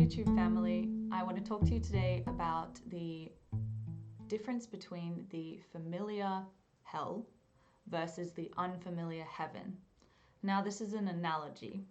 YouTube family. I want to talk to you today about the difference between the familiar hell versus the unfamiliar heaven. Now, this is an analogy,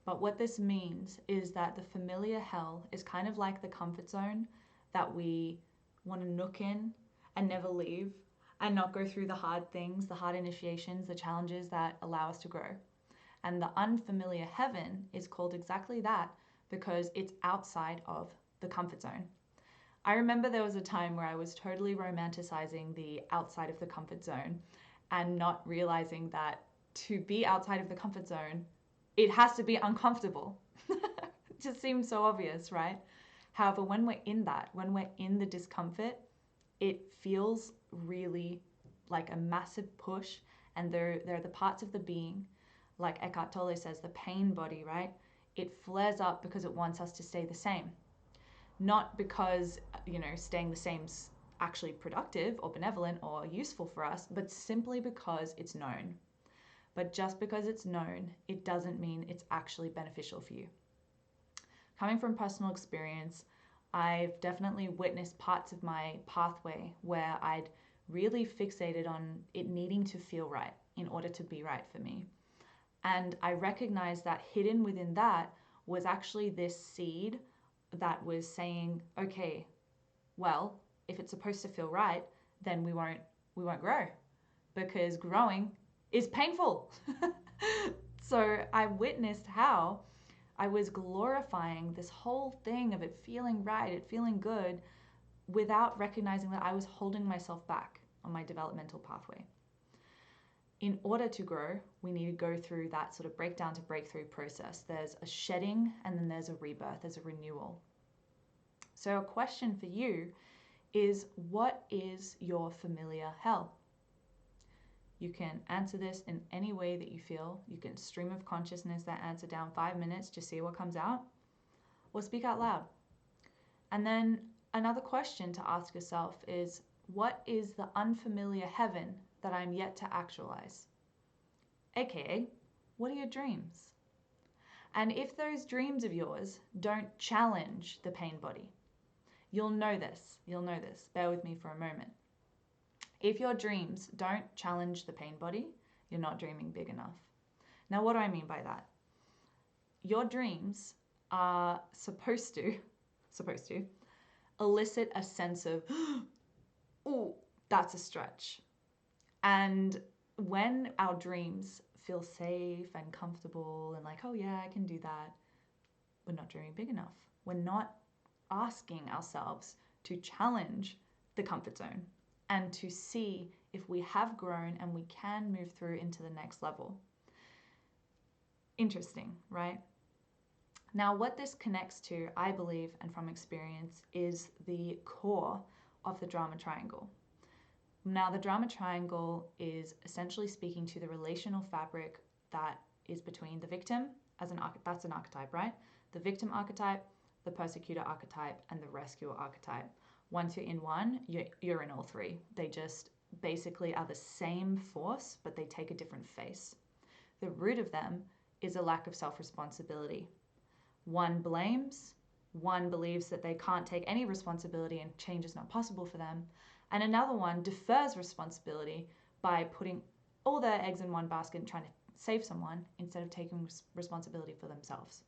but what this means is that the familiar hell is kind of like the comfort zone that we want to nook in and never leave and not go through the hard things, the hard initiations, the challenges that allow us to grow. And the unfamiliar heaven is called exactly that because it's outside of the comfort zone. I remember there was a time where I was totally romanticizing the outside of the comfort zone and not realizing that to be outside of the comfort zone, it has to be uncomfortable. It just seems so obvious, right? However, when we're in that, when we're in the discomfort, it feels really like a massive push, and there are the parts of the being, like Eckhart Tolle says, the pain body, right? It flares up because it wants us to stay the same. Not because, staying the same's actually productive or benevolent or useful for us, but simply because it's known. But just because it's known, it doesn't mean it's actually beneficial for you. Coming from personal experience, I've definitely witnessed parts of my pathway where I'd really fixated on it needing to feel right in order to be right for me. And I recognized that hidden within that was actually this seed that was saying, okay, well, if it's supposed to feel right, then we won't grow because growing is painful. So I witnessed how I was glorifying this whole thing of it feeling right, it feeling good, without recognizing that I was holding myself back on my developmental pathway. In order to grow, we need to go through that sort of breakdown to breakthrough process. There's a shedding and then there's a rebirth, there's a renewal. So a question for you is, what is your familiar hell? You can answer this in any way that you feel. You can stream of consciousness that answer down 5 minutes, just see what comes out, or speak out loud. And then another question to ask yourself is, what is the unfamiliar heaven that I'm yet to actualize? AKA, what are your dreams? And if those dreams of yours don't challenge the pain body, you'll know this. Bear with me for a moment. If your dreams don't challenge the pain body, you're not dreaming big enough. Now, what do I mean by that? Your dreams are supposed to elicit a sense of, oh, that's a stretch. And when our dreams feel safe and comfortable and like, oh yeah, I can do that, we're not dreaming big enough. We're not asking ourselves to challenge the comfort zone and to see if we have grown and we can move through into the next level. Interesting, right? Now, what this connects to, I believe, and from experience, is the core of the drama triangle. Now, the drama triangle is essentially speaking to the relational fabric that is between the victim, that's an archetype, right? The victim archetype, the persecutor archetype, and the rescuer archetype. Once you're in one, you're in all three. They just basically are the same force, but they take a different face. The root of them is a lack of self-responsibility. One blames, one believes that they can't take any responsibility and change is not possible for them, and another one defers responsibility by putting all their eggs in one basket and trying to save someone instead of taking responsibility for themselves.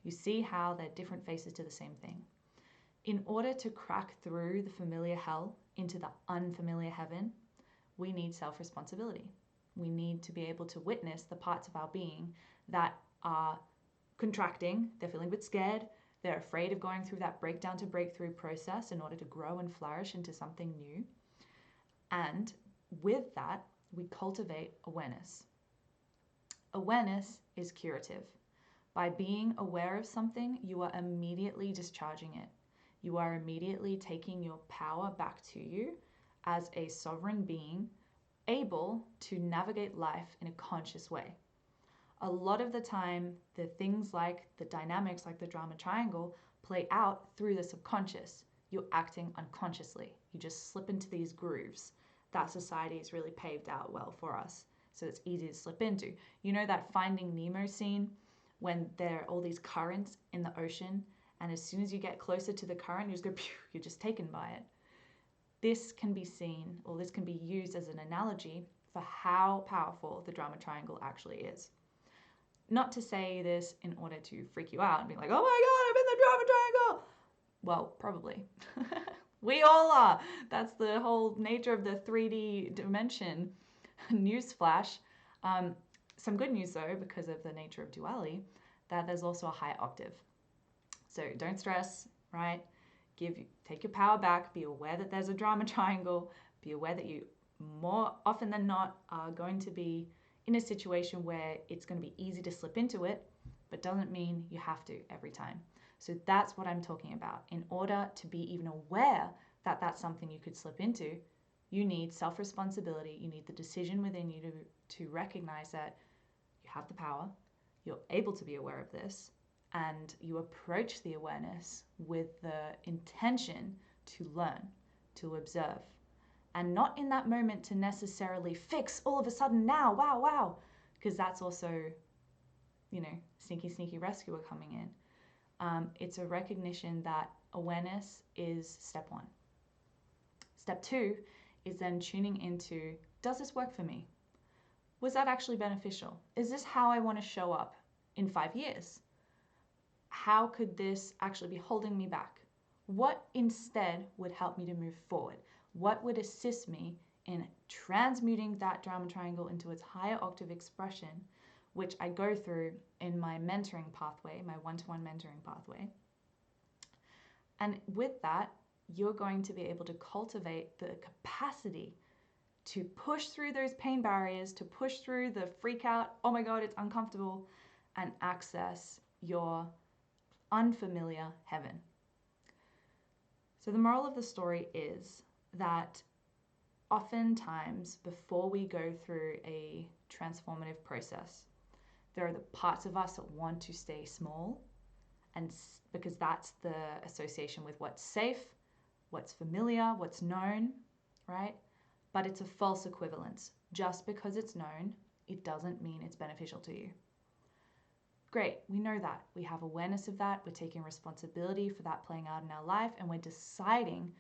You see how they're different faces to the same thing. In order to crack through the familiar hell into the unfamiliar heaven, we need self-responsibility. We need to be able to witness the parts of our being that are contracting, they're feeling a bit scared, they're afraid of going through that breakdown to breakthrough process in order to grow and flourish into something new. And with that, we cultivate awareness. Awareness is curative. By being aware of something, you are immediately discharging it. You are immediately taking your power back to you as a sovereign being, able to navigate life in a conscious way. A lot of the time, the things like the dynamics, like the drama triangle, play out through the subconscious. You're acting unconsciously. You just slip into these grooves that society has really paved out well for us, so it's easy to slip into. You know that Finding Nemo scene when there are all these currents in the ocean And as soon as you get closer to the current, you just go, pew, you're just taken by it. This can be seen, or this can be used as an analogy for how powerful the drama triangle actually is. Not to say this in order to freak you out and be like, oh my God, I'm in the drama triangle. Well, probably. We all are. That's the whole nature of the 3D dimension. Newsflash. Some good news though, because of the nature of duality, that there's also a higher octave. So don't stress, right? Take your power back. Be aware that there's a drama triangle. Be aware that you more often than not are going to be in a situation where it's going to be easy to slip into it, but doesn't mean you have to every time. So that's what I'm talking about. In order to be even aware that that's something you could slip into, you need self-responsibility. You need the decision within you to recognize that you have the power, you're able to be aware of this, and you approach the awareness with the intention to learn, to observe, and not in that moment to necessarily fix all of a sudden now, wow, because that's also, sneaky rescuer coming in. It's a recognition that awareness is step one. Step two is then tuning into, does this work for me? Was that actually beneficial? Is this how I want to show up in 5 years? How could this actually be holding me back? What instead would help me to move forward? What would assist me in transmuting that drama triangle into its higher octave expression, which I go through in my mentoring pathway, my one-to-one mentoring pathway. And with that, you're going to be able to cultivate the capacity to push through those pain barriers, to push through the freak out, oh my God, it's uncomfortable, and access your unfamiliar heaven. So the moral of the story is that oftentimes before we go through a transformative process, there are the parts of us that want to stay small, and because that's the association with what's safe, what's familiar, what's known, right? But it's a false equivalence. Just because it's known, it doesn't mean it's beneficial to you. Great, we know that. We have awareness of that. We're taking responsibility for that playing out in our life, and we're deciding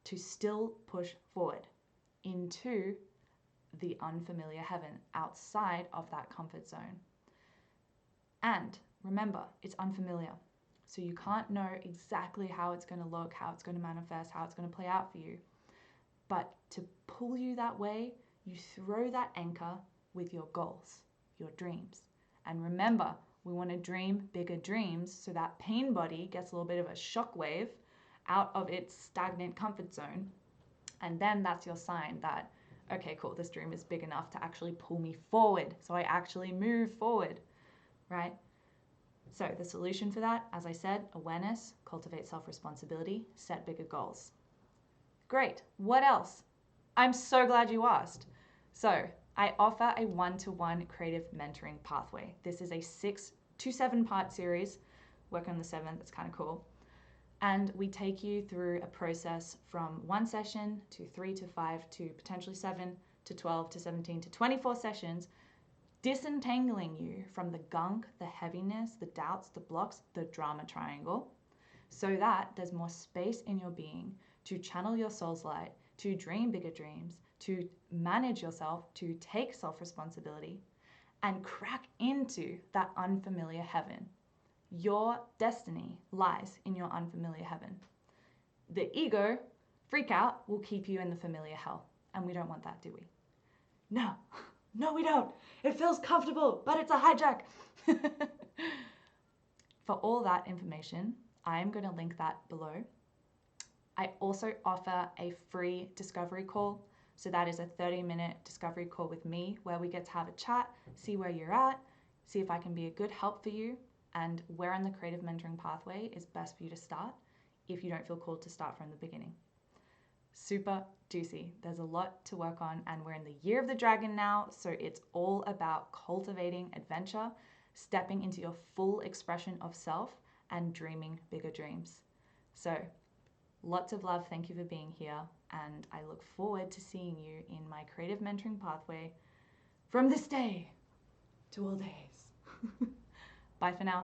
to still push forward into the unfamiliar heaven outside of that comfort zone. And remember, it's unfamiliar. So you can't know exactly how it's going to look, how it's going to manifest, how it's going to play out for you. But to pull you that way, you throw that anchor with your goals, your dreams. And remember, we want to dream bigger dreams so that pain body gets a little bit of a shockwave out of its stagnant comfort zone. And then that's your sign that, okay, cool, this dream is big enough to actually pull me forward. So I actually move forward, right? So the solution for that, as I said, awareness, cultivate self-responsibility, set bigger goals. Great. What else? I'm so glad you asked. So I offer a one-to-one creative mentoring pathway. This is a 6 to 7 part series. Work on the 7th, it's kind of cool. And we take you through a process from 1 session to 3 to 5 to potentially 7 to 12 to 17 to 24 sessions, disentangling you from the gunk, the heaviness, the doubts, the blocks, the drama triangle, so that there's more space in your being to channel your soul's light, to dream bigger dreams, to manage yourself, to take self-responsibility, and crack into that unfamiliar heaven. Your destiny lies in your unfamiliar heaven. The ego freak out will keep you in the familiar hell, and we don't want that, do we? No, we don't. It feels comfortable, but it's a hijack. For all that information, I'm going to link that below. I also offer a free discovery call. So that is a 30-minute discovery call with me where we get to have a chat, see where you're at, see if I can be a good help for you, and where on the creative mentoring pathway is best for you to start if you don't feel called to start from the beginning. Super juicy. There's a lot to work on, and we're in the year of the dragon now, so it's all about cultivating adventure, stepping into your full expression of self, and dreaming bigger dreams. So lots of love. Thank you for being here, and I look forward to seeing you in my creative mentoring pathway from this day to all days. Bye for now.